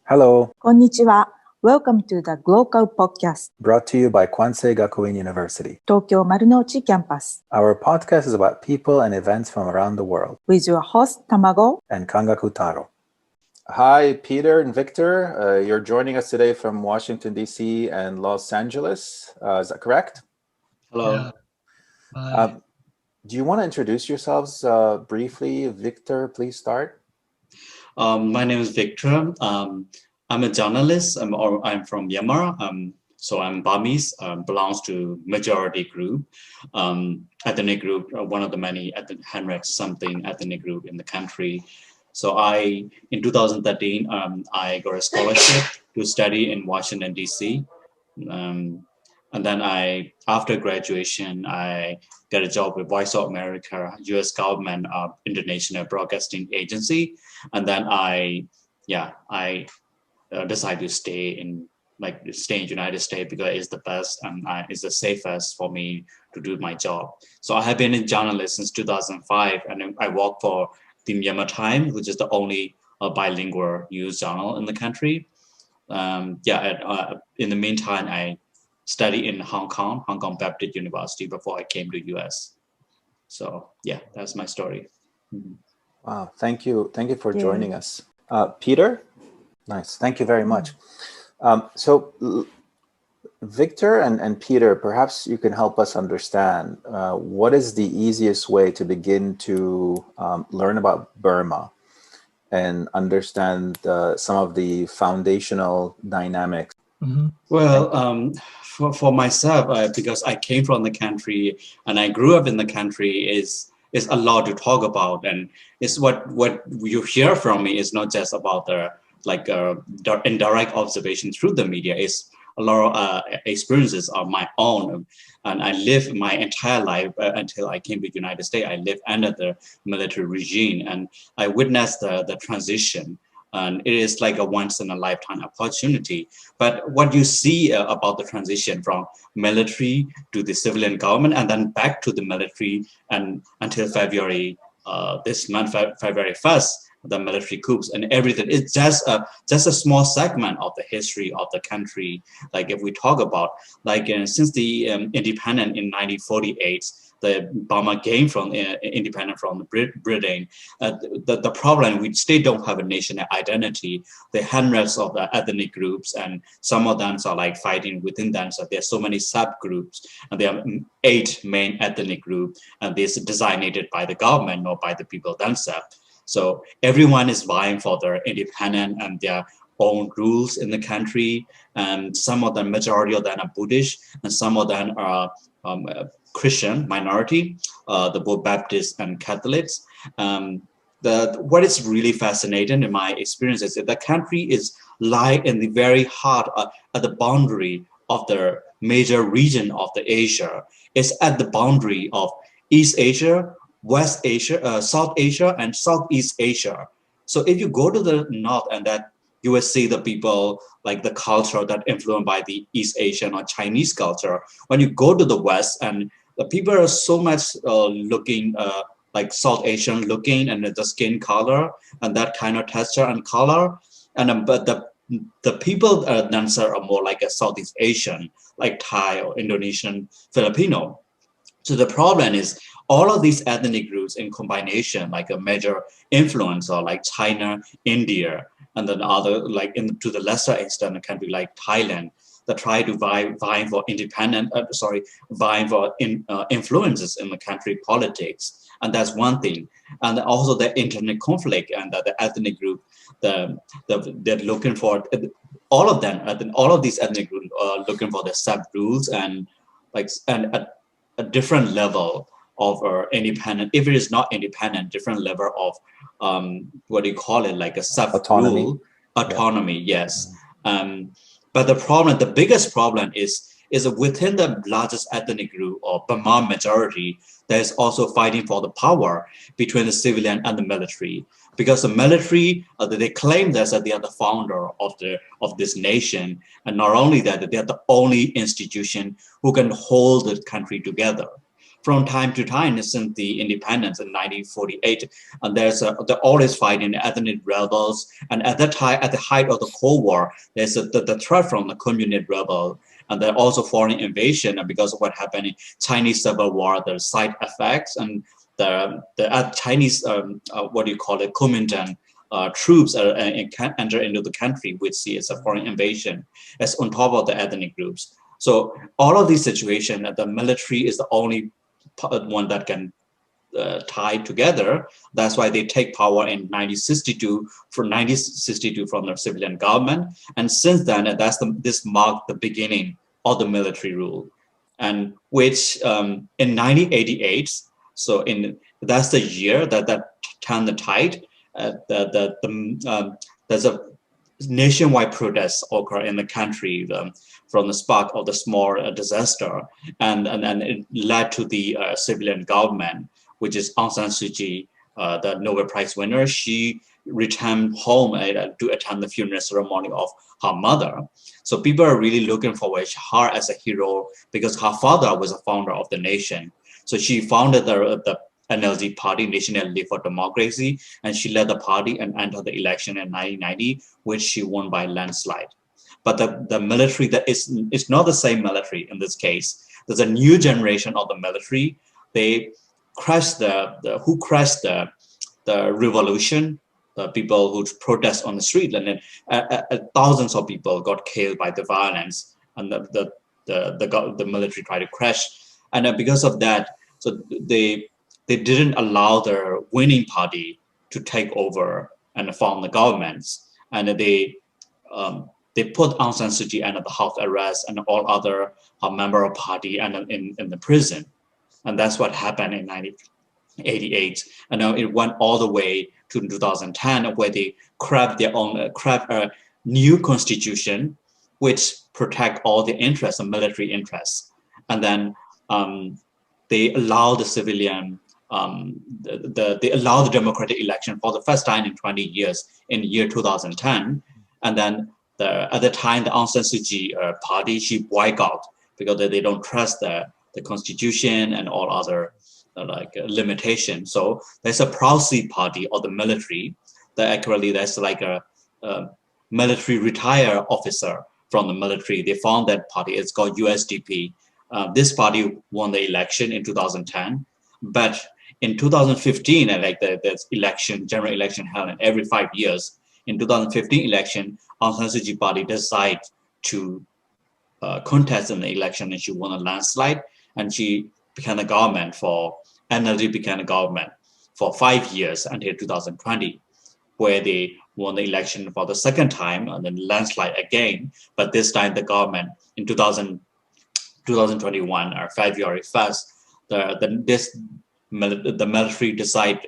Hello. こんにちは。Welcome to the Glocal Podcast Brought to you by Kwansei Gakuin University. 東京丸の内キャンパス Our podcast is about people and events from around the world. with your host Tamago. And Kangaku Taro. Hi, Peter and Victor. You're joining us today from Washington, D.C. and Los Angeles. Is that correct? Hello. Yeah. Do you want to introduce yourselves briefly? Victor, please start. My name is Victor. I'm a journalist. I'm from Myanmar. So I'm Burmese, belongs to majority group, ethnic group, one of the many 100-something ethnic group in the country. So in 2013, I got a scholarship to study in Washington, D.C. And then after graduation, I got a job with Voice of America, U.S. government international broadcasting agency. And then I decided to stay in United States because it's the best and it's the safest for me to do my job. So I have been a journalist since 2005, and I work for the Myanmar Times, which is the only bilingual news journal in the country. In the meantime, I studied in Hong Kong Baptist University before I came to US. So yeah, that's my story. Wow, thank you for joining us. Peter? Nice, thank you very much. So Victor and Peter, perhaps you can help us understand what is the easiest way to begin to learn about Burma and understand some of the foundational dynamics. Mm-hmm. Well, for myself, because I came from the country and I grew up in the country, is a lot to talk about, and it's what you hear from me is not just about the indirect observation through the media. It's a lot of experiences of my own, and I lived my entire life until I came to the United States. I lived under the military regime, and I witnessed the transition. And it is like a once in a lifetime opportunity. But what you see about the transition from military to the civilian government and then back to the military and until February, this month, February 1st, the military coups and everything, it's just a small segment of the history of the country. Like if we talk about, since the independence in 1948, the Burma gained from independence from Britain. The problem, we still don't have a national identity. There are hundreds of the ethnic groups, and some of them are fighting within them. So there are so many subgroups, and there are 8 main ethnic groups, and this is designated by the government, not by the people themselves. So everyone is vying for their independence and their own rules in the country. And some of them, majority of them are Buddhist, and some of them are Christian minority, the both Baptists and Catholics. What is really fascinating in my experience is that the country is lie in the very heart at the boundary of the major region of the Asia. It's at the boundary of East Asia, West Asia, South Asia, and Southeast Asia. So if you go to the north, and that you will see the people, like the culture that influenced by the East Asian or Chinese culture. When you go to the West, and the people are so much looking like South Asian looking, and the skin color and that kind of texture and color. And but the people themselves are more like a Southeast Asian, like Thai or Indonesian, Filipino. So the problem is all of these ethnic groups in combination, like a major influencer like China, India, and then other to the lesser extent a country like Thailand that try to vying for influences in the country politics, and that's one thing. And also the internet conflict and the ethnic group, they're looking for all of them. All of these ethnic groups are looking for the sub rules and a different level of independent. If it is not independent, different level of what do you call it, like a sub rule autonomy. Yes. But the biggest problem is within the largest ethnic group or Burma majority, there's also fighting for the power between the civilian and the military. Because the military, they claim that they are the founder of this nation, and not only that, they are the only institution who can hold the country together. from time to time since the independence in 1948, and they're always fighting ethnic rebels. And at that time, at the height of the Cold War, there's the threat from the communist rebel, and then also foreign invasion. And because of what happened in Chinese Civil War, the side effects and the Chinese Kuomintang troops enter into the country, which see as a foreign invasion, as on top of the ethnic groups. So all of these situations, the military is the only one that can tie together. That's why they take power in 1962 from the civilian government. And since then, this marked the beginning of the military rule, and which in 1988. So that's the year that turned the tide. There's a nationwide protests occur in the country from the spark of the small disaster, and then it led to the civilian government, which is Aung San Suu Kyi, the Nobel Prize winner. She returned home to attend the funeral ceremony of her mother. So people are really looking forward to her as a hero because her father was a founder of the nation. So she founded the NLD party, National League for Democracy, and she led the party and entered the election in 1990, which she won by landslide. But the military it's not the same military in this case. There's a new generation of the military. They crashed who crashed the revolution, the people who protest on the street, and then thousands of people got killed by the violence, and the military tried to crash. And because of that, so they didn't allow their winning party to take over and form the governments, and they put Aung San Suu Kyi under the house arrest and all other member of party and in the prison, and that's what happened in 1988. And now it went all the way to 2010, where they craft a new constitution which protect all the interests, the military interests, and then they allow the civilian. They allow the democratic election for the first time in 20 years in year 2010, and then at the time the Aung San Suu Kyi party, she boycotted because they don't trust the constitution and all other limitations. So there's a proxy party of the military that actually there's like a military retired officer from the military. They found that party. It's called USDP. This party won the election in 2010, but in 2015, there's general election held every 5 years. In 2015 election, Aung San Suu Kyi party decided to contest in the election, and she won a landslide, and she became the government NLD became the government for 5 years until 2020, where they won the election for the second time and then landslide again. But this time the government in 2021 or February 1st, the military decide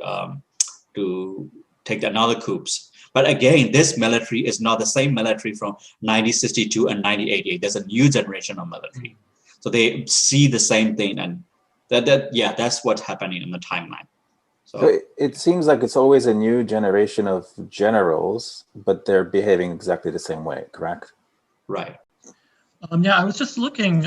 to take another coups. But again, this military is not the same military from 1962 and 1988. There's a new generation of military. So they see the same thing, and that's what's happening in the timeline. So it seems like it's always a new generation of generals, but they're behaving exactly the same way, correct? Right. I was just looking.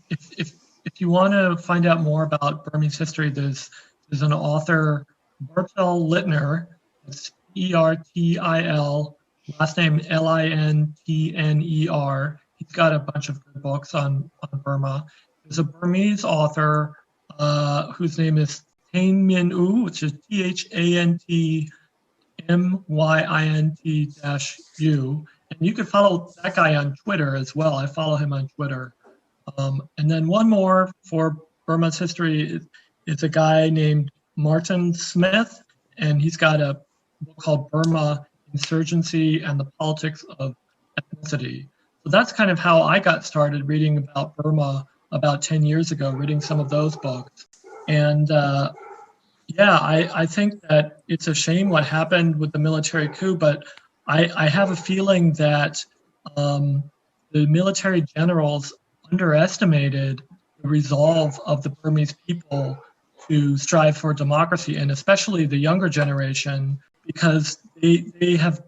If you want to find out more about Burmese history, there's an author, Bertil Littner. It's Ertil, last name Lintner. He's got a bunch of good books on Burma. There's a Burmese author whose name is Thanh Minh U, which is THANTMYINT-U. And you can follow that guy on Twitter as well. I follow him on Twitter. And then one more for Burma's history is a guy named Martin Smith, and he's got a book called Burma, Insurgency and the Politics of Ethnicity. So that's kind of how I got started reading about Burma about 10 years ago, reading some of those books. And I think that it's a shame what happened with the military coup, but I have a feeling that the military generals underestimated the resolve of the Burmese people to strive for democracy, and especially the younger generation, because they have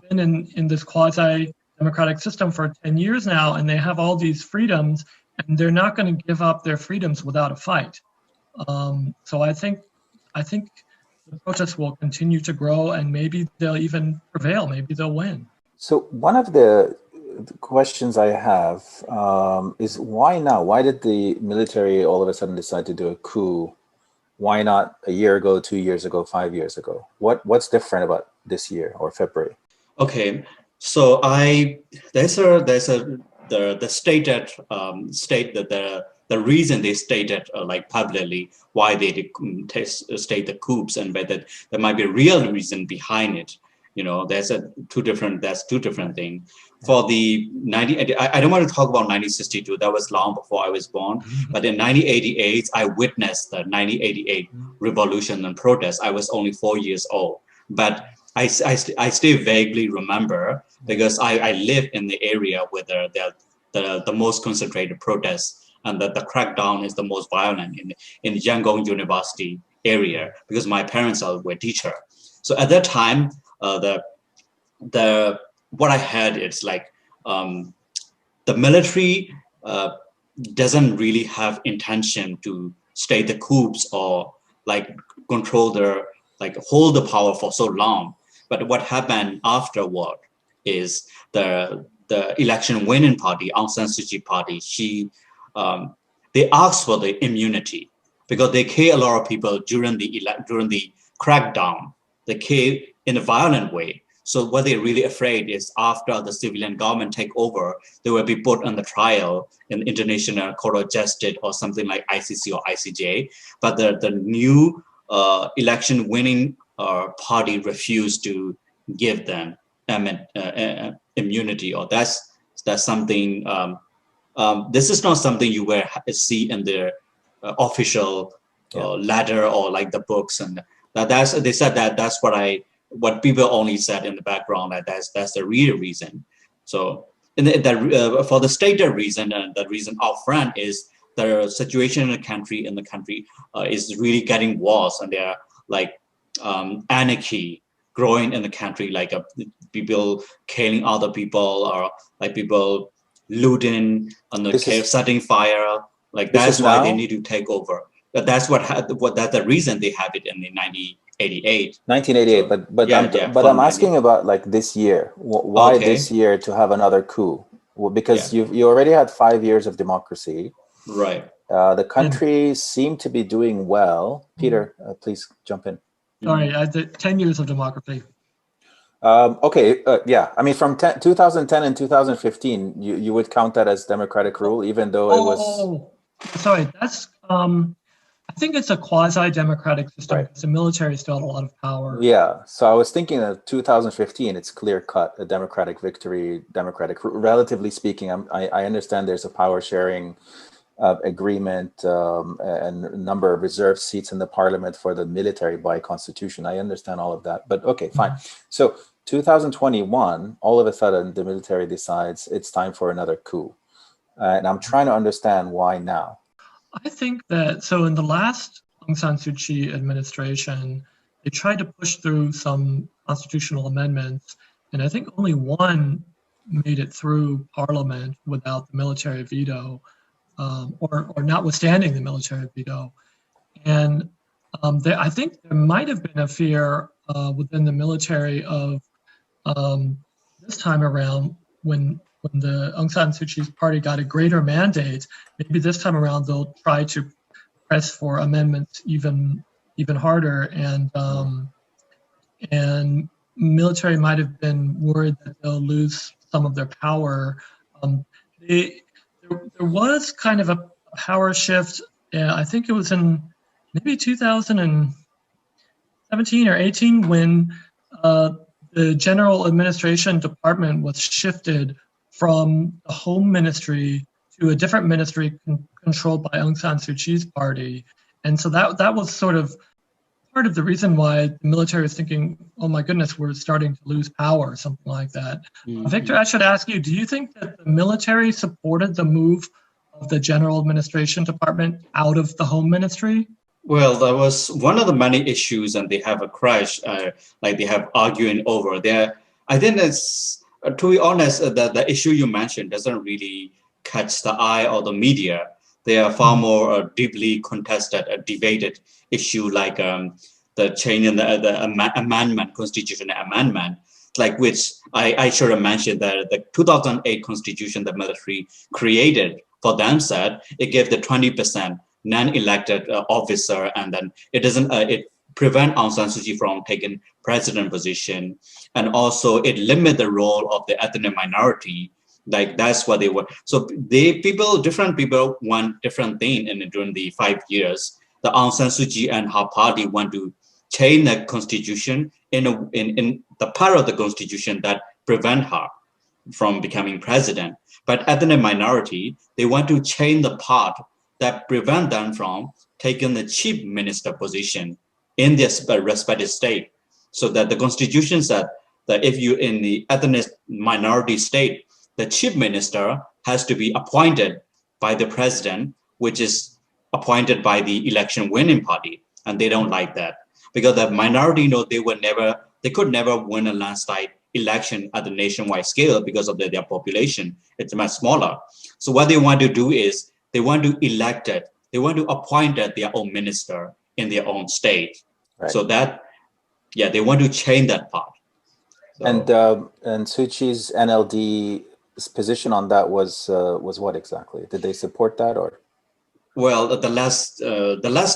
been in this quasi-democratic system for 10 years now, and they have all these freedoms, and they're not going to give up their freedoms without a fight. So I think the protests will continue to grow, and maybe they'll even prevail. Maybe they'll win. So one of the questions I have is why now? Why did the military all of a sudden decide to do a coup? Why not a year ago, 2 years ago, 5 years ago? What's different about this year or February? Okay, so the reason they stated like publicly why they did state the coups, and whether there might be a real reason behind it. You know, that's two different things. For the I don't want to talk about 1962. That was long before I was born. But in 1988, I witnessed the 1988 revolution and protest. I was only 4 years old, but I still vaguely remember because I live in the area where the most concentrated protests, and that the crackdown is the most violent in Yangon University area, because my parents were teachers. So at that time, what I heard is like the military doesn't really have intention to state the coups or like control hold the power for so long. But what happened afterward is the election winning party, Aung San Suu Kyi party, they asked for the immunity because they killed a lot of people during the crackdown. They killed in a violent way. So what they're really afraid is after the civilian government take over, they will be put on the trial in the International Court of Justice or something like ICC or ICJ. But the new election winning party refused to give them immunity, or that's something. This is not something you will see in the official letter or like the books, and they said that's what people only said in the background, that's the real reason. So for the stated reason, and the reason up front is the situation in the country is really getting worse, and there are like anarchy growing in the country, like people killing other people, or like people looting and setting fire. Like that's why they need to take over. But that's that's the reason they have it in the 1988. 1988, so, but I'm asking about like this year. Why this year to have another coup? Well, because you already had 5 years of democracy. Right. The country seemed to be doing well. Peter, please jump in. Sorry, I did 10 years of democracy. I mean, from 2010 and 2015, you would count that as democratic rule, even though it was. Sorry, that's. I think it's a quasi-democratic system because the military still had a lot of power. Yeah, so I was thinking of 2015. It's clear cut, a democratic victory, relatively speaking. I understand there's a power sharing agreement and a number of reserved seats in the parliament for the military by constitution. I understand all of that, but okay, fine. So 2021, all of a sudden, the military decides it's time for another coup. And I'm trying to understand why now. I think that, so in the last Aung San Suu Kyi administration, they tried to push through some constitutional amendments, and I think only one made it through parliament without the military veto, or notwithstanding the military veto. And I think there might have been a fear within the military of this time around when the Aung San Suu Kyi's party got a greater mandate, maybe this time around they'll try to press for amendments even harder, and military might have been worried that they'll lose some of their power. There was kind of a power shift. I think it was in maybe 2017 or 18 when the General Administration Department was shifted from the Home Ministry to a different ministry controlled by Aung San Suu Kyi's party. And so that was sort of part of the reason why the military is thinking, oh my goodness, we're starting to lose power, something like that. Mm-hmm. Victor, I should ask you, do you think that the military supported the move of the General Administration Department out of the Home Ministry? Well, that was one of the many issues, and they have a crash, like they have arguing over there. I think it's, to be honest, the issue you mentioned doesn't really catch the eye of the media. They are far more deeply contested, debated issue like the change in the amendment, constitutional amendment, like which I should have mentioned that the 2008 constitution the military created for them said it gave the 20% non-elected officer, and then it doesn't it prevent Aung San Suu Kyi from taking president position, and also it limit the role of the ethnic minority. Like that's what they were. So different people want different thing during the 5 years. The Aung San Suu Kyi and her party want to change the constitution in the part of the constitution that prevent her from becoming president. But ethnic minority, they want to change the part that prevent them from taking the chief minister position in their respective state. So that the constitution said that if you in the ethnic minority state, the chief minister has to be appointed by the president, which is appointed by the election winning party. And they don't like that because the minority know they could never win a landslide election at the nationwide scale because of their population. It's much smaller. So what they want to do is they want to appoint their own minister in their own state. Right. So that, they want to change that part. So, and Suu Kyi's NLD's position on that was what exactly? Did they support that or? Well, the last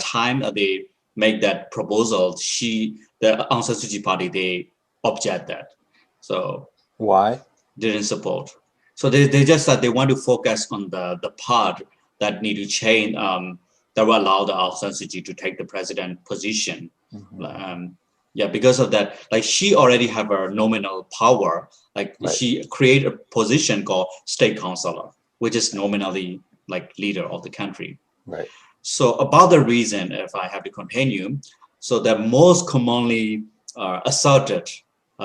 time they make that proposal, the Aung San Suu Kyi party, they object that. So why? Didn't support. So they just said they want to focus on the part that need to change that will allow the Aung San Suu Kyi to take the president position. Mm-hmm. Because of that, like she already have a nominal power. Like right. She create a position called state councilor, which is nominally like leader of the country. Right. So about the reason, if I have to continue, so the most commonly asserted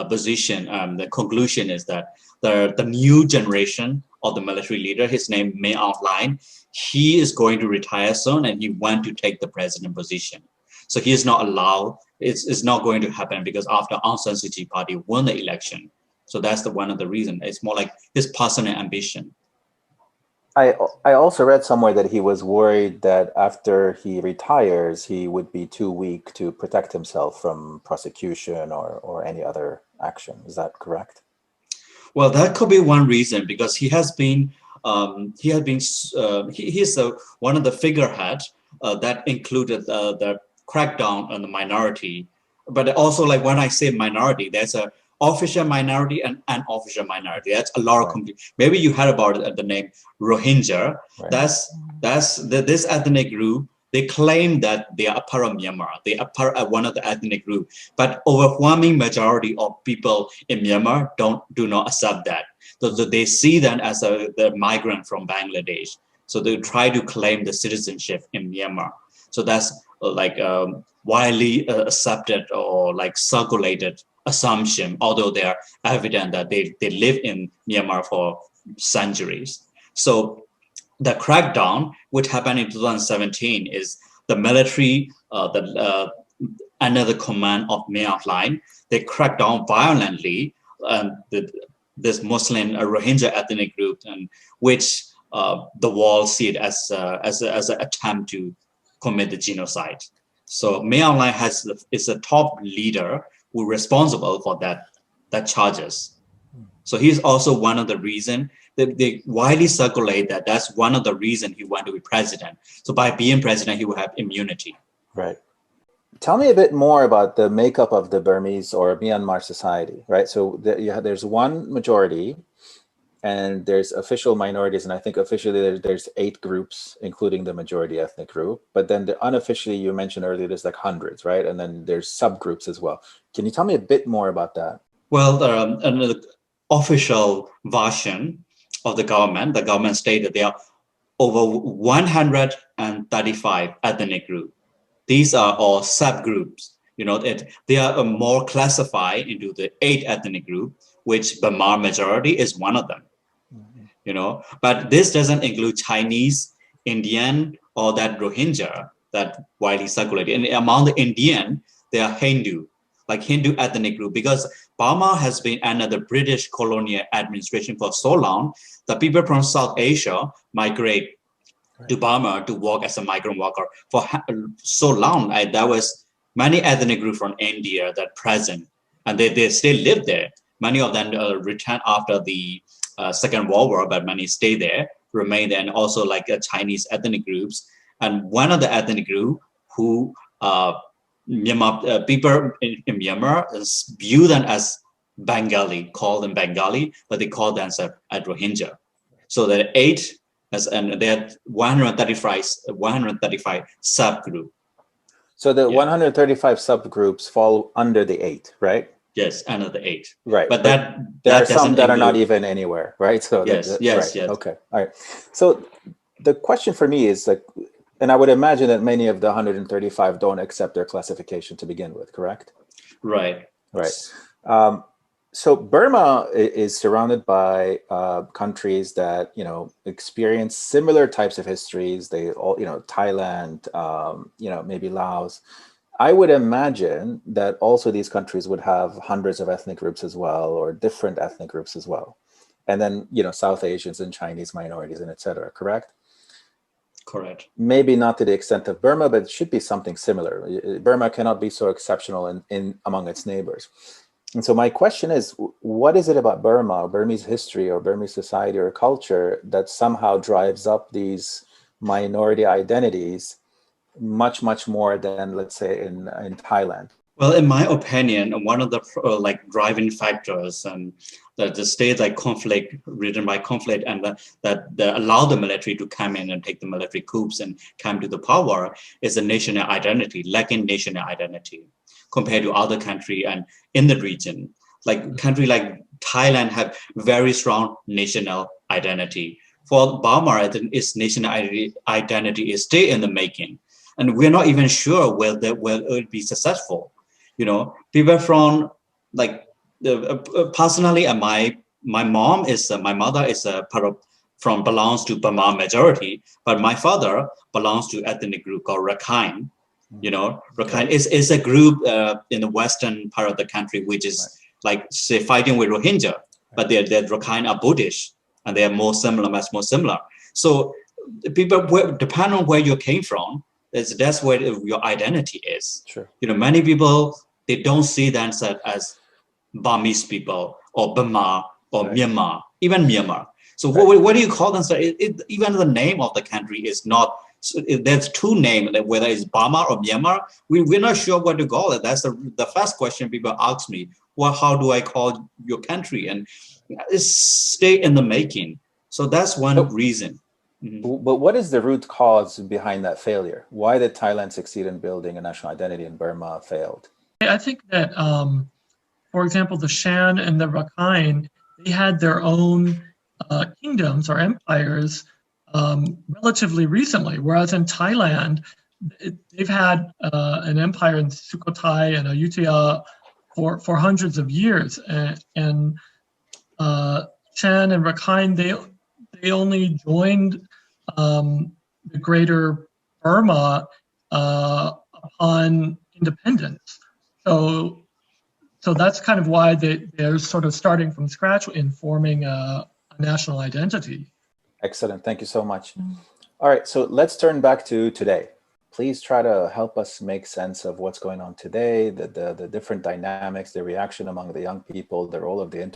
position, the conclusion is that the new generation of the military leader, his name Maung, he is going to retire soon and he want to take the president position. So he is not allowed, it's not going to happen because after Aung San Suu Kyi party won the election. So that's one of the reasons. It's more like his personal ambition. I also read somewhere that he was worried that after he retires, he would be too weak to protect himself from prosecution or any other action. Is that correct? Well, that could be one reason because he is one of the figurehead that included the crackdown on the minority. But also, like when I say minority, there's a official minority and unofficial minority. That's a lot of maybe you heard about it, the name Rohingya. Right. This ethnic group. They claim that they are a part of Myanmar. They are part of one of the ethnic group, but overwhelming majority of people in Myanmar do not accept that. So they see them as the migrant from Bangladesh. So they try to claim the citizenship in Myanmar. So that's widely accepted or like circulated assumption, although they are evident that they live in Myanmar for centuries. So the crackdown, which happened in 2017, is the military, under the command of Maung, they cracked down violently this Muslim Rohingya ethnic group, and which the world see it as an attempt to commit the genocide. So Maung is a top leader who responsible for that charges. So he's also one of the reason that they widely circulate that's one of the reason he wanted to be president. So by being president, he will have immunity. Right. Tell me a bit more about the makeup of the Burmese or Myanmar society, right? So there's one majority and there's official minorities. And I think officially there's 8 groups, including the majority ethnic group. But then unofficially, you mentioned earlier, there's like hundreds, right? And then there's subgroups as well. Can you tell me a bit more about that? Well, another official version of the government stated there are over 135 ethnic groups. These are all subgroups. They are more classified into the 8 ethnic groups, which Burma majority is one of them. Mm-hmm. But this doesn't include Chinese, Indian, or that Rohingya that widely circulated. And among the Indian, they are Hindu ethnic group, because Burma has been under the British colonial administration for so long. The people from South Asia migrate to Burma to work as a migrant worker for so long. There was many ethnic groups from India that present, and they still live there. Many of them returned after the Second World War, but many stay there, remain there, and also like Chinese ethnic groups. And one of the ethnic group who Myanmar people in Myanmar view them as Bengali, call them Bengali, but they call them as Rohingya. So there are 8, and there are 135 subgroups. So the 135 subgroups fall under the 8, right? Yes, under the 8. Right. But there are some that are not even anywhere, right? So yes. Right. Okay. All right. So the question for me is like, and I would imagine that many of the 135 don't accept their classification to begin with, correct? Right. So Burma is surrounded by countries that, experience similar types of histories. They all, Thailand, maybe Laos. I would imagine that also these countries would have hundreds of ethnic groups as well, or different ethnic groups as well. And then, South Asians and Chinese minorities and et cetera, correct? Correct. Maybe not to the extent of Burma, but it should be something similar. Burma cannot be so exceptional in among its neighbors. And so my question is, what is it about Burma, or Burmese history, or Burmese society or culture that somehow drives up these minority identities much, much more than, let's say, in Thailand? Well, in my opinion, one of the driving factors that the state ridden by conflict, and that allow the military to come in and take the military coups and come to the power is the national identity, lacking national identity compared to other country and in the region. Like country like Thailand have very strong national identity. For Burma, its national identity is still in the making. And we're not even sure whether it will be successful. People from personally, and my mother is belongs to Burma majority, but my father belongs to ethnic group called Rakhine. Rakhine is a group in the western part of the country, which is say fighting with Rohingya, but their Rakhine are Buddhist, and they are much more similar. So people, depending on where you came from, that's where your identity is. Sure. Many people, they don't see themselves as Burmese people or Burma or Myanmar, even Myanmar. So what do you call them? So even the name of the country is not. So there's 2 names, whether it's Burma or Myanmar. We're not sure what to call it. That's the first question people ask me. Well, how do I call your country? And it's stay in the making. So that's one reason. Mm-hmm. But what is the root cause behind that failure? Why did Thailand succeed in building a national identity and Burma failed? I think that, for example, the Shan and the Rakhine, they had their own kingdoms or empires relatively recently, whereas in Thailand, they've had an empire in Sukhothai and Ayutthaya for hundreds of years. And Shan and Rakhine, they only joined the greater Burma upon independence. So that's kind of why they're sort of starting from scratch in forming a national identity. Excellent. Thank you so much. All right. So let's turn back to today. Please try to help us make sense of what's going on today, the different dynamics, the reaction among the young people, the role of the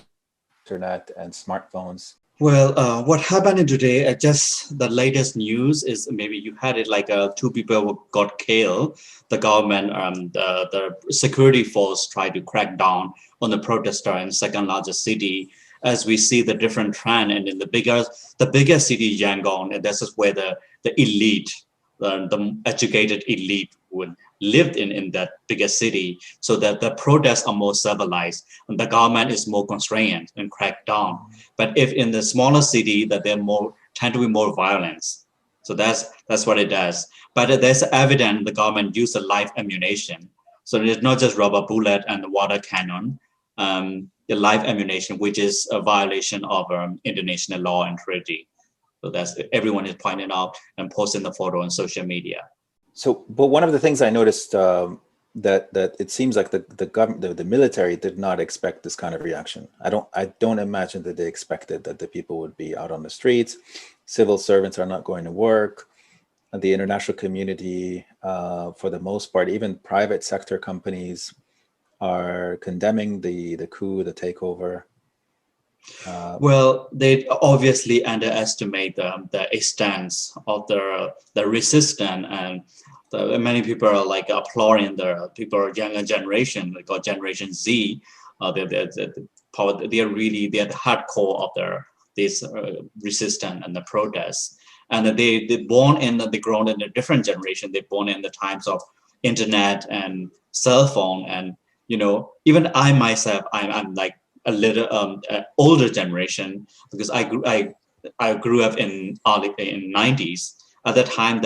internet and smartphones. Well, what happened today, just the latest news is maybe you had it 2 people got killed. The government, the security force tried to crack down on the protester in second largest city. As we see the different trend, and in the biggest city, Yangon, and this is where the elite, the educated elite would lived in that biggest city, so that the protests are more civilized and the government is more constrained and cracked down. But if in the smaller city, that tend to be more violence. So that's what it does. But there's evidence the government used a live ammunition. So it's not just rubber bullet and the water cannon. The live ammunition, which is a violation of international law and treaty. So that's everyone is pointing out and posting the photo on social media. So, but one of the things I noticed that it seems like the government, the military did not expect this kind of reaction. I don't imagine that they expected that the people would be out on the streets. Civil servants are not going to work. the international community, for the most part, even private sector companies, are condemning the coup, the takeover. Well, they obviously underestimate the extent of the resistance, and many people are like applauding the people younger generation, like Generation Z. They're the hardcore of this resistance and the protests, and they born in they grown in a different generation. They born in the times of internet and cell phone, and even I myself, I'm like a little older generation, because I grew up in 90s. At that time,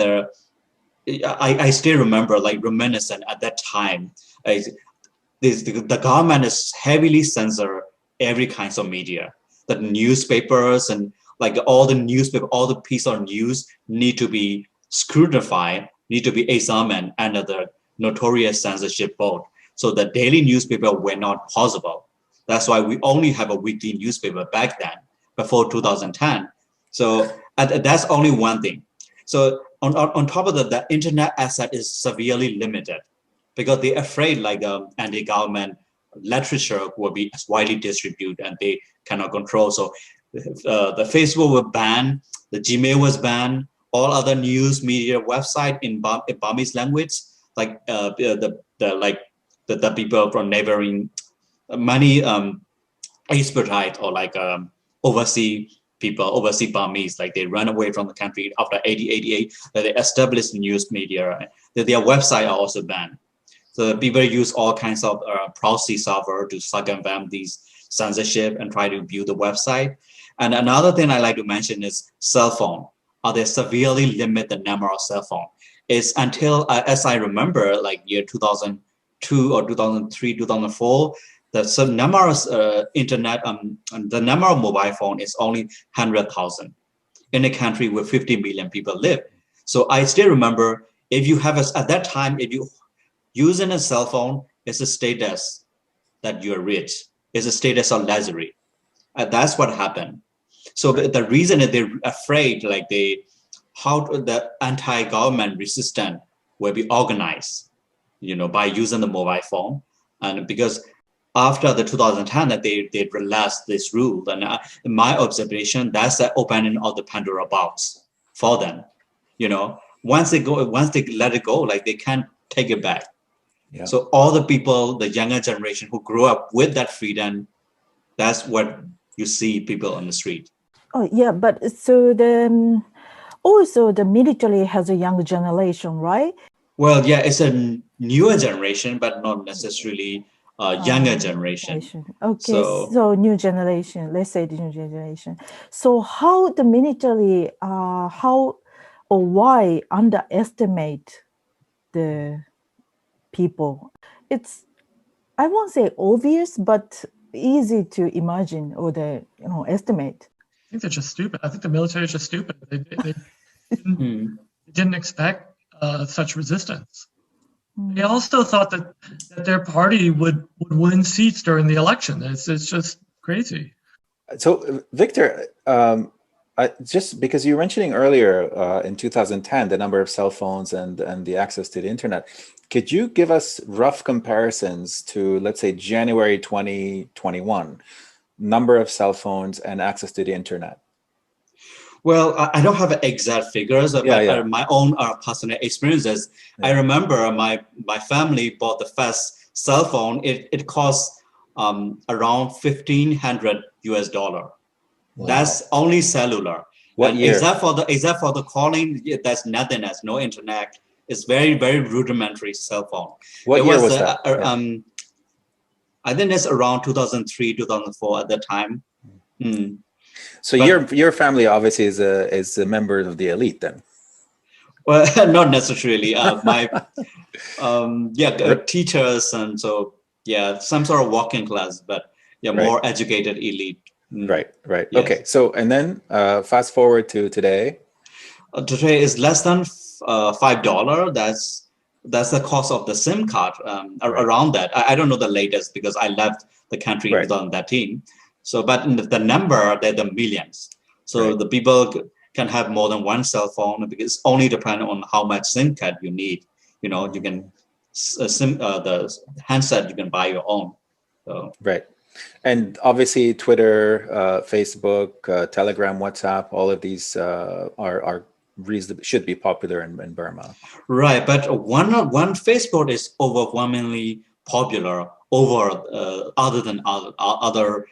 I still remember, like, reminiscent at that time. The government is heavily censor every kinds of media. The newspapers and like all the piece of news need to be scrutinized, need to be examined under the notorious censorship board. So the daily newspaper were not possible. That's why we only have a weekly newspaper back then, before 2010. So that's only one thing. So on top of that, the internet asset is severely limited, because they're afraid like anti-government literature will be widely distributed and they cannot control. So the Facebook was banned, the Gmail was banned, all other news media website in Burmese language, like the people from neighboring many expertise or like overseas Burmese, like they run away from the country after 88, they established news media. Their website are also banned. So people use all kinds of proxy server to circumvent these censorship and try to view the website. And another thing I like to mention is cell phone. They severely limit the number of cell phone. It's until, as I remember, like year 2002 or 2003, 2004, the number of internet, the number of mobile phone is only 100,000 in a country where 50 million people live. So I still remember, if you have at that time, if you using a cell phone, it's a status that you're rich. It's a status of luxury. That's what happened. So the reason that they're afraid, like how the anti-government resistance will be organized, by using the mobile phone, and because after the 2010 that they relaxed this rule, and in my observation, that's the opening of the Pandora box for them. Once they let it go, like they can't take it back. Yeah. So all the people, the younger generation who grew up with that freedom, that's what you see people on the street. Oh yeah, but so also the military has a younger generation, right? Well, yeah, it's a newer generation, but not necessarily younger generation. Okay, so new generation. Let's say the new generation. So how the military, how or why underestimate the people? It's, I won't say obvious, but easy to imagine or estimate. I think they're just stupid. I think the military is just stupid. They didn't expect such resistance. They also thought that their party would win seats during the election. It's just crazy. So, Victor, just because you were mentioning earlier in 2010 the number of cell phones and the access to the internet, could you give us rough comparisons to, let's say, January 2021, number of cell phones and access to the internet? Well, I don't have exact figures, but my own personal experiences. Yeah. I remember my family bought the first cell phone. It cost around $1,500 US. Wow. That's only cellular. What year? Is that for the calling? That's nothing else. No internet. It's very, very rudimentary cell phone. What year was that? I think it's around 2003, 2004 at that time. So your family obviously is a member of the elite then. Well, not necessarily. My teachers, and so some sort of working class, but more educated elite. Right. Yes. Okay. So and then fast forward to today. Today is less than $5. That's the cost of the SIM card. Around that, I don't know the latest because I left the country in 2013. So, but the number, they're the millions. So the people, can have more than one cell phone because it's only depending on how much SIM card you need. You know, you can the handset you can buy your own. So. Right. And obviously Twitter, Facebook, Telegram, WhatsApp, all of these are reasonably should be popular in Burma. Right, but one Facebook is overwhelmingly popular over other than other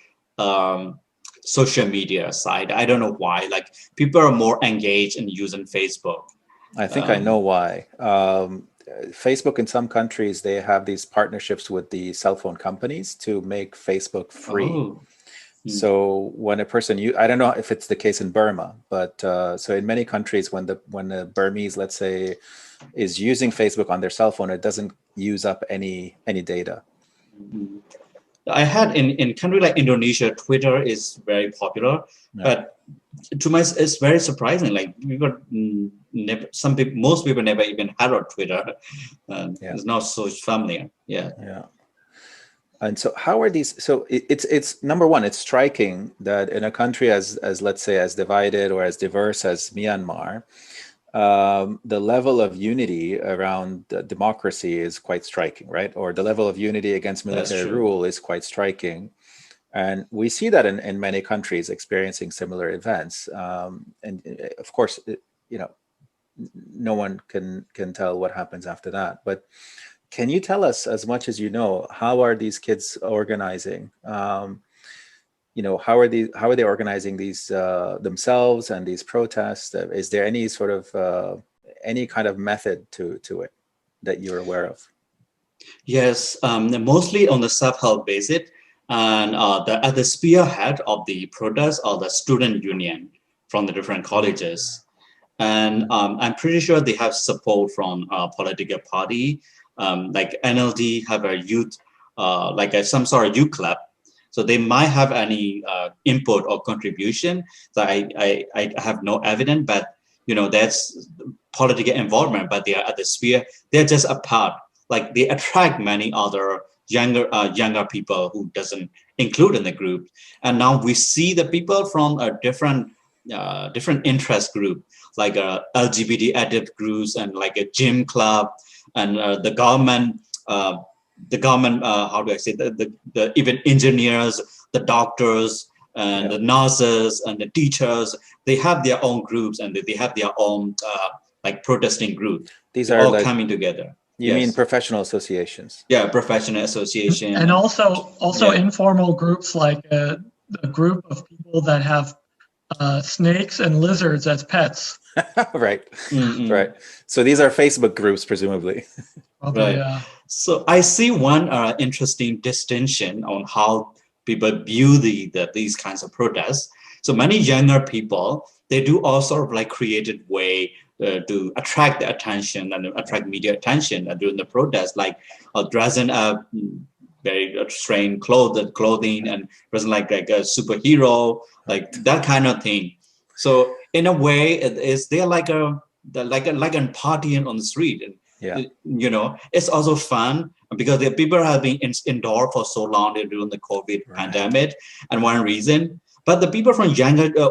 social media side. I don't know why. Like people are more engaged in using Facebook. I think I know why. Facebook in some countries, they have these partnerships with the cell phone companies to make Facebook free. Oh. So when a person, I don't know if it's the case in Burma, but so in many countries, when the Burmese, let's say, is using Facebook on their cell phone, it doesn't use up any data. I had in country like Indonesia, Twitter is very popular, but to my, it's very surprising. Like most people never even had a Twitter. It's not so familiar. Yeah. And so how are these? So it's number one, it's striking that in a country as let's say as divided or as diverse as Myanmar, the level of unity around democracy is quite striking, right? Or the level of unity against military rule is quite striking. And we see that in many countries experiencing similar events. And of course, no one can tell what happens after that. But can you tell us, as much as you know, how are these kids organizing? How are they organizing these themselves and these protests? Is there any sort of any kind of method to it that you're aware of? Yes, mostly on the self-help basis, and at the spearhead of the protests are the student union from the different colleges, and I'm pretty sure they have support from political party. Like NLD have a youth, some sort of youth club. So they might have any input or contribution. So I have no evidence, but that's political involvement. But they are at the sphere. They're just a part. Like they attract many other younger people who doesn't include in the group. And now we see the people from a different interest group, like LGBT adept groups and like a gym club, and the government. How do I say, the even engineers, the doctors, and the nurses and the teachers, they have their own groups and they have their own protesting group. These are all coming together. You mean professional associations? Yeah, professional association. And also informal groups, like a group of people that have snakes and lizards as pets. Right. Mm-hmm. Right. So these are Facebook groups, presumably. Probably, right. Yeah. So I see one interesting distinction on how people view these kinds of protests. So many younger people, they do all sort of like creative way to attract the attention and attract media attention during the protest, like dressing up very strange clothing and dressing like a superhero, like that kind of thing. So in a way, they're like a partying on the street. And, it's also fun because the people have been indoors for so long during the COVID pandemic, and one reason. But the people from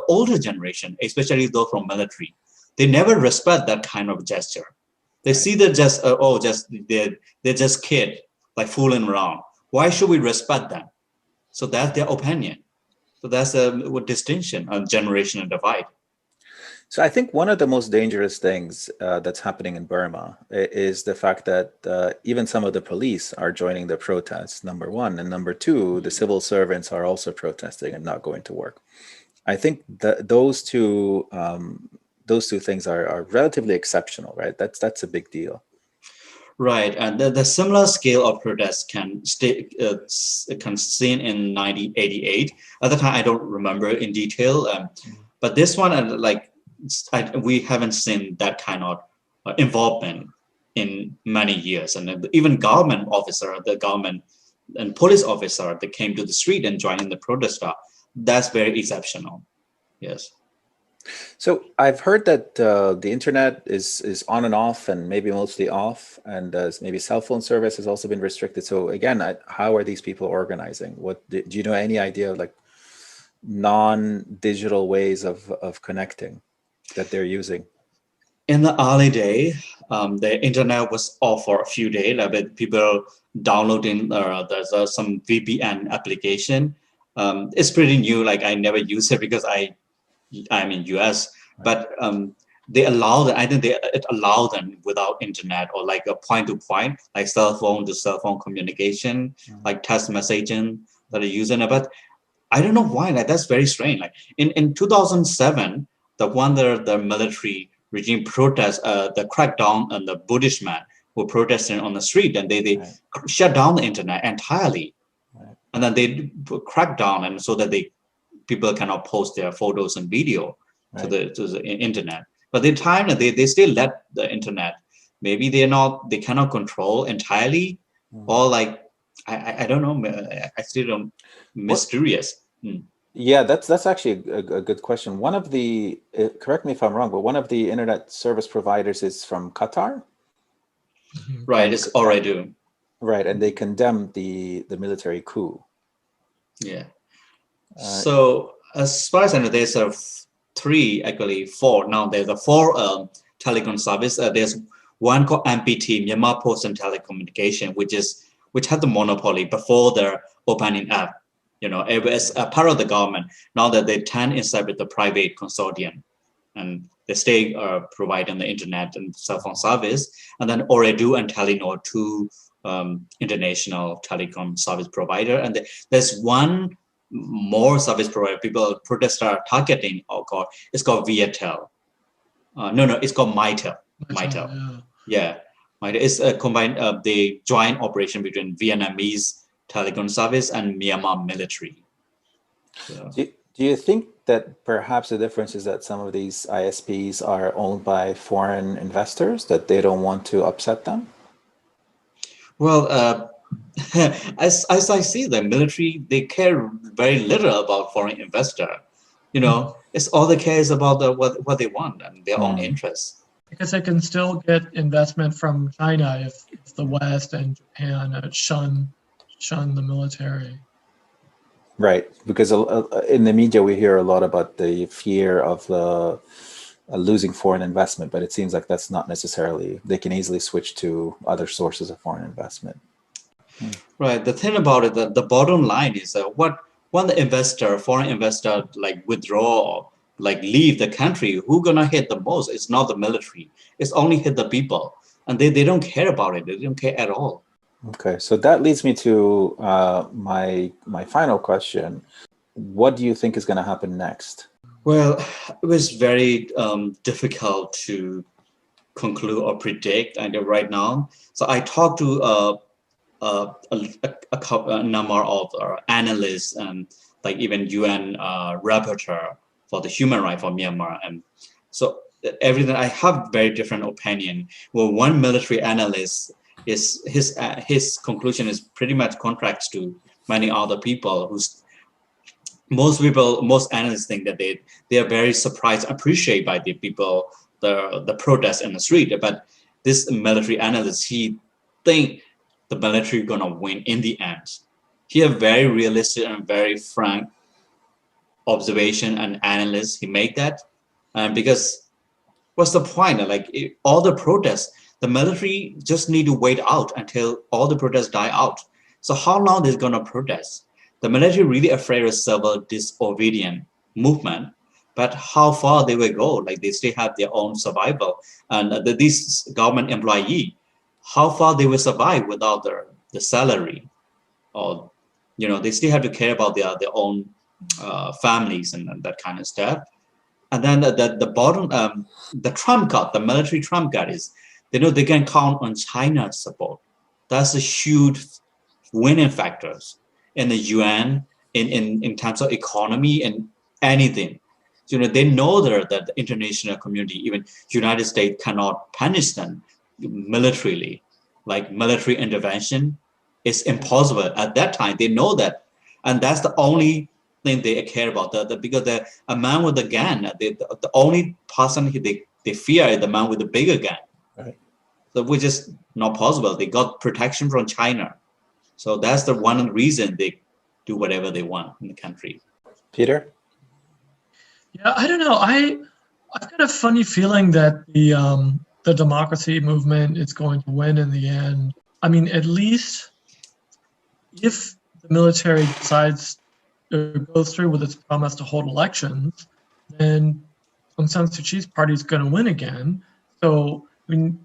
older generation, especially those from military, they never respect that kind of gesture. They see that they're just kids, like fooling around. Why should we respect them? So that's their opinion. So that's a distinction, a generational divide. So I think one of the most dangerous things that's happening in Burma is the fact that even some of the police are joining the protests, number one. And number two, the civil servants are also protesting and not going to work. I think those two things are relatively exceptional, right? That's a big deal. Right, and the similar scale of protests can seen in 1988. At the time, I don't remember in detail, but this one, we haven't seen that kind of involvement in many years. And even government officer, the government and police officer, they came to the street and joined in the protest. That's very exceptional. Yes. So I've heard that the internet is on and off, and maybe mostly off, and maybe cell phone service has also been restricted. So again, how are these people organizing? What do you know? Any idea of like non-digital ways of connecting? that they're using? In the early day, the internet was off for a few days. Like people downloading there's some VPN application. It's pretty new. Like I never use it because I'm in US, but they allow them. I think it allowed them without internet or like a point to point, like cell phone to cell phone communication, like text messaging that are using it. But I don't know why. Like that's very strange. Like in 2007, the military regime protest, the crackdown on the Buddhist man who protested on the street, and they shut down the internet entirely, and then they crack down, and so that people cannot post their photos and video to the internet. But the time they still let the internet. Maybe they cannot control entirely, or like I don't know. I still don't mysterious. Yeah, that's actually a good question. One of the correct me if I'm wrong, but one of the internet service providers is from Qatar. Right, it's already right, and they condemned the military coup. Yeah. So as far as I know, there's four. Now there's four telecom service. There's one called MPT, Myanmar Post and Telecommunication, which had the monopoly before their opening up. You know, it was a part of the government. Now that they turn inside with the private consortium, and they stay providing the internet and cell phone service. And then Ooredoo and Telenor, two international telecom service provider. And there's one more service provider protesters are targeting. It's called Viettel. It's called Mytel. Mytel. Yeah. It's a combined the joint operation between Vietnamese telecom service and Myanmar military. So. Do you think that perhaps the difference is that some of these ISPs are owned by foreign investors, that they don't want to upset them? Well, as I see the military, they care very little about foreign investor. You know, it's all they care is about what they want and their own interests. Because they can still get investment from China if the West and Japan shun the military. Right, because in the media we hear a lot about the fear of losing foreign investment, but it seems like that's not necessarily. They can easily switch to other sources of foreign investment. Right. The thing about it, the bottom line is when the foreign investor, like withdraw, like leave the country, who gonna hit the most? It's not the military. It's only hit the people, and they don't care about it. They don't care at all. Okay, so that leads me to my final question. What do you think is going to happen next? Well, it was very difficult to conclude or predict right now. So I talked to a number of analysts and like even UN rapporteur for the human rights for Myanmar, and so everything. I have very different opinion. Well, one military analyst. His conclusion is pretty much contracts to many other people most analysts think that they are very surprised, appreciated by the people, the protests in the street. But this military analyst, he think the military gonna win in the end. He have very realistic and very frank observation and analysis. He make that, because what's the point? Like all the protests. The military just need to wait out until all the protests die out. So how long they're gonna protest? The military really afraid of civil disobedience movement, but how far they will go? Like they still have their own survival, and these government employee, how far they will survive without the salary, or they still have to care about their own families and that kind of stuff. And then the bottom, the military trump card is. They know they can count on China's support. That's a huge winning factors in the UN, in terms of economy and anything. So, they know that the international community, even United States, cannot punish them militarily. Like military intervention is impossible at that time. They know that, and that's the only thing they care about. Because a man with a gun, the only person they fear is the man with the bigger gun. Right. So which is not possible. They got protection from China. So that's the one reason they do whatever they want in the country. Peter? Yeah, I don't know. I've got a funny feeling that the democracy movement is going to win in the end. I mean, at least if the military decides to go through with its promise to hold elections, then Aung San Suu Kyi's party is going to win again. So, I mean,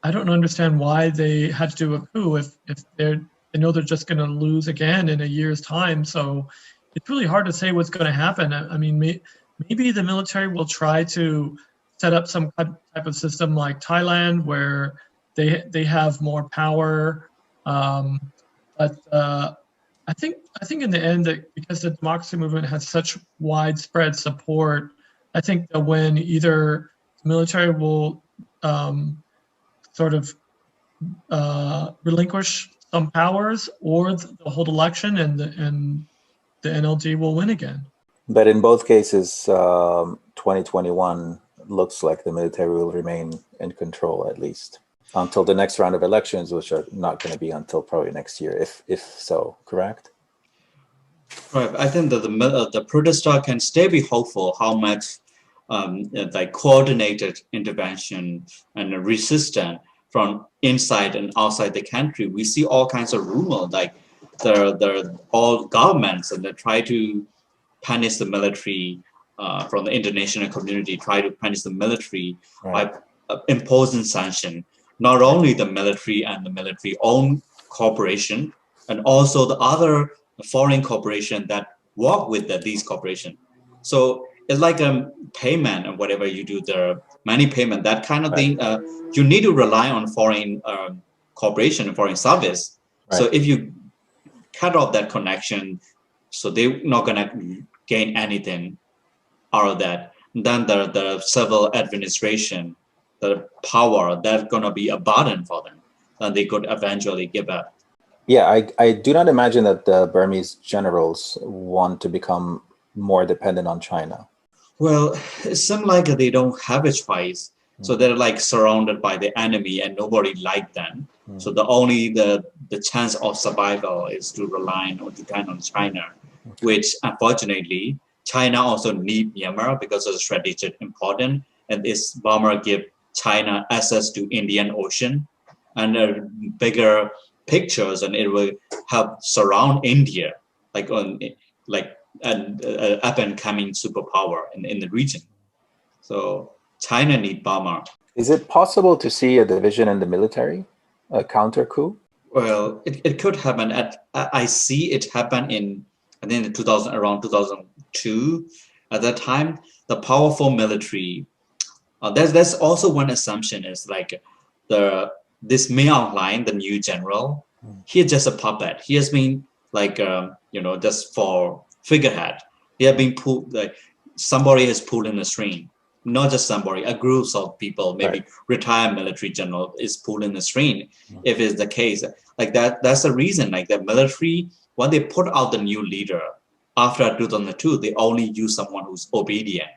I don't understand why they had to do a coup if they know they're just going to lose again in a year's time. So it's really hard to say what's going to happen. I mean, maybe the military will try to set up some type of system like Thailand where they have more power. But I think in the end, that because the democracy movement has such widespread support, I think that when either the military will sort of relinquish some powers, or they'll hold election and the NLD will win again. But in both cases, 2021 looks like the military will remain in control, at least until the next round of elections, which are not going to be until probably next year, if so, correct? Right. I think that the protester can still be hopeful how much like coordinated intervention and resistance from inside and outside the country. We see all kinds of rumors, like they're all governments and they try to punish the military from the international community, try to punish the military by imposing sanction. Not only the military and the military-owned corporation, and also the other foreign corporation that work with these corporations. So it's like a payment and whatever you do, the money payment, that kind of thing. You need to rely on foreign corporation and foreign service. So if you cut off that connection, so they're not gonna gain anything out of that. Then the civil administration, the power, that's gonna be a burden for them, and they could eventually give up. Yeah, I do not imagine that the Burmese generals want to become more dependent on China. Well, it seems like they don't have a choice. So they're like surrounded by the enemy and nobody likes them. So the chance of survival is to rely or depend on China, which unfortunately, China also need Myanmar because of the strategic importance. And this Burma give China access to Indian Ocean and bigger pictures, and it will help surround India like an up and coming superpower in the region. So China need Burma. Is it possible to see a division in the military, a counter coup? Well, it could happen. I see it happen in, I think, around 2002. At that time, the powerful military. That's also one assumption is like this Maung line, the new general. He's just a puppet. He has been like just for figurehead. He has been pulled, like somebody has pulled in the string. Not just somebody, a group of people, maybe retired military general is pulled in the string. If it's the case, like that's the reason. Like the military, when they put out the new leader after 2002, they only use someone who's obedient,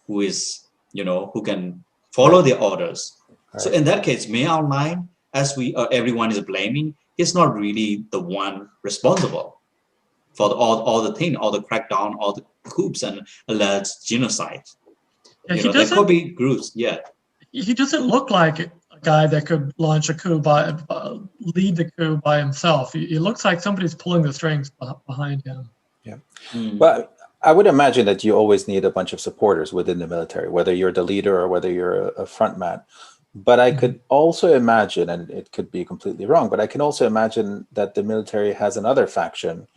who is who can follow the orders. So in that case, Maung line, as everyone is blaming, is not really the one responsible for all the thing, all the crackdown, all the coups and alleged genocide. Yeah, there could be groups. Yeah, he doesn't look like a guy that could launch a coup lead the coup by himself. He looks like somebody's pulling the strings behind him. Yeah, but I would imagine that you always need a bunch of supporters within the military, whether you're the leader or whether you're a front man. But I could also imagine, and it could be completely wrong, but I can also imagine that the military has another faction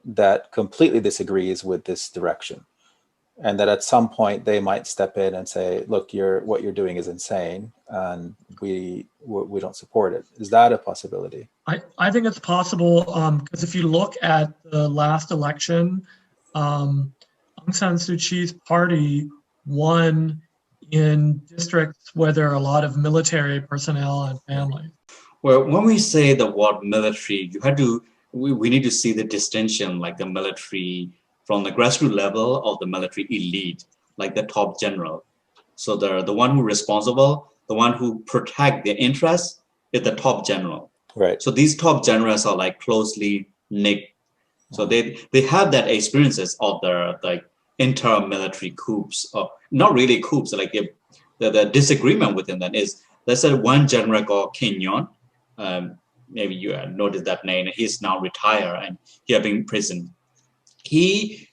that completely disagrees with this direction. And that at some point they might step in and say, look, what you're doing is insane and we don't support it. Is that a possibility? I think it's possible because if you look at the last election, Aung San Suu Kyi's party won in districts where there are a lot of military personnel and families. Well, when we say the word military, we need to see the distinction, like the military from the grassroots level of the military elite, like the top general. So the one who responsible, the one who protect their interests is the top general. Right. So these top generals are like closely knit. So they have that experiences of the like inter-military coups, or not really coups, like if the disagreement within that is, let's say one general called Kenyon, maybe you noticed that name, he's now retired and he has been in prison. He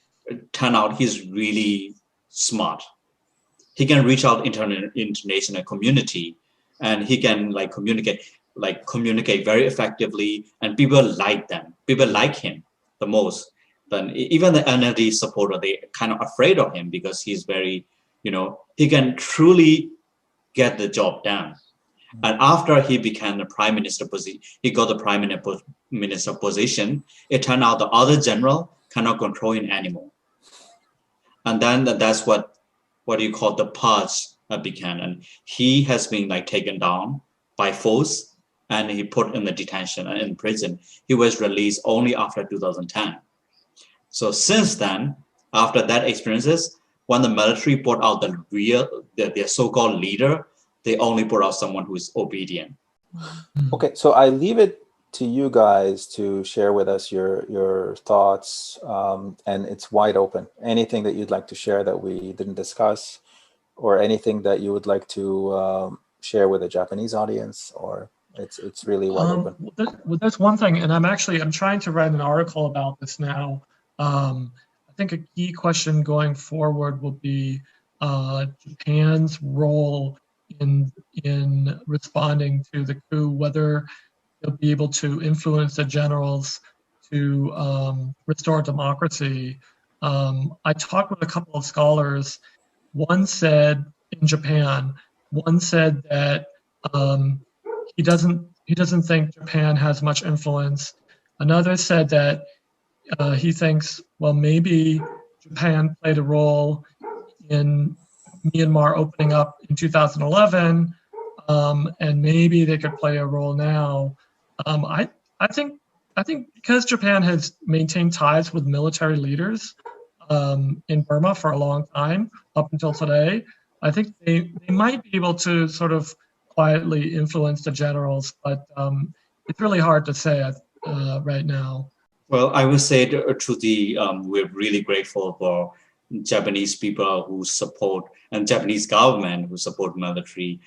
turned out he's really smart. He can reach out international community, and he can communicate very effectively, and people like them. People like him the most. Then even the NLD supporter, they kind of afraid of him because he's very, he can truly get the job done. And after he became the prime minister position, he got the prime minister position. It turned out the other general cannot control him anymore. And then that's what you call the purge began. And he has been taken down by force, and he put in the detention and in prison. He was released only after 2010. So since then, after that experiences, when the military put out their so-called leader, they only put out someone who is obedient. Okay, so I leave it to you guys to share with us your thoughts, and it's wide open. Anything that you'd like to share that we didn't discuss, or anything that you would like to share with the Japanese audience, or it's really wide open. Well, there's one thing, and I'm trying to write an article about this now. I think a key question going forward will be Japan's role in responding to the coup, whether they'll be able to influence the generals to restore democracy. I talked with a couple of scholars. One said in Japan, that he doesn't think Japan has much influence. Another said that he thinks, well, maybe Japan played a role in Myanmar opening up in 2011, and maybe they could play a role now. I think because Japan has maintained ties with military leaders in Burma for a long time, up until today, I think they might be able to sort of quietly influence the generals, but it's really hard to say right now. Well, I would say we're really grateful for Japanese people who support, and Japanese government who support military,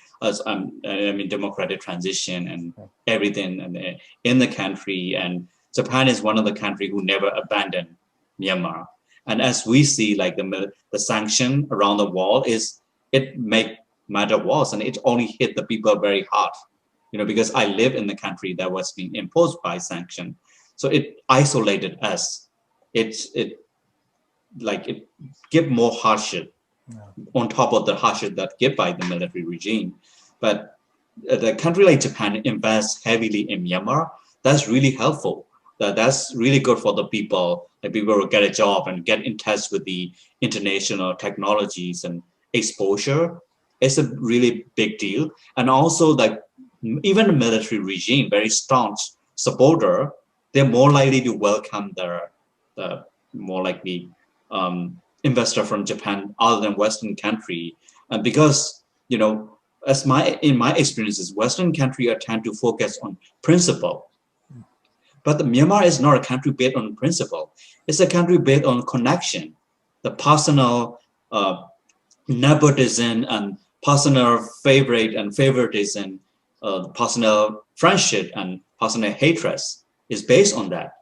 democratic transition and everything in the country. And Japan is one of the countries who never abandoned Myanmar. And as we see, the sanction around the world it make matter worse, and it only hit the people very hard. Because I live in the country that was being imposed by sanction, so it isolated us. It give more hardship on top of the hardship that give by the military regime. But the country like Japan invests heavily in Myanmar. That's really helpful. That's really good for the people. The people will get a job and get in touch with the international technologies and exposure. It's a really big deal. And also, even the military regime, very staunch supporter, they're more likely to welcome the more likely investor from Japan other than Western country. And because, in my experiences, Western country tend to focus on principle. But Myanmar is not a country based on principle. It's a country based on connection, the personal nepotism and personal favorite and favoritism, personal friendship and personal hatred is based on that.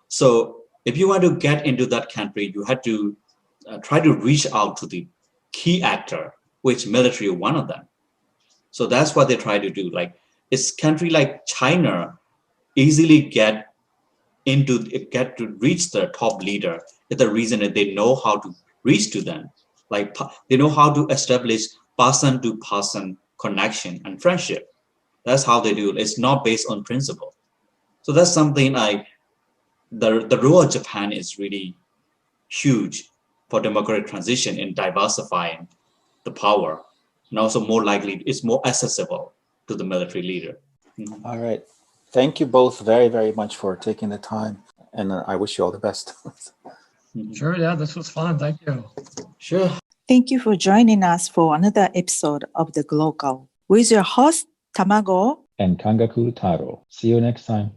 So if you want to get into that country, you have to try to reach out to the key actor, which military is one of them. So that's what they try to do. It's country like China easily get to reach the top leader. It's the reason that they know how to reach to them. They know how to establish person-to-person connection and friendship. That's how they do it. It's not based on principle. So that's something the role of Japan is really huge for democratic transition in diversifying the power. And also more likely, it's more accessible to the military leader. Mm-hmm. All right. Thank you both very, very much for taking the time. And I wish you all the best. Sure, yeah, this was fun. Thank you. Sure. Thank you for joining us for another episode of The Glocal with your host, Tamago and Kangaku Taro. See you next time. Bye.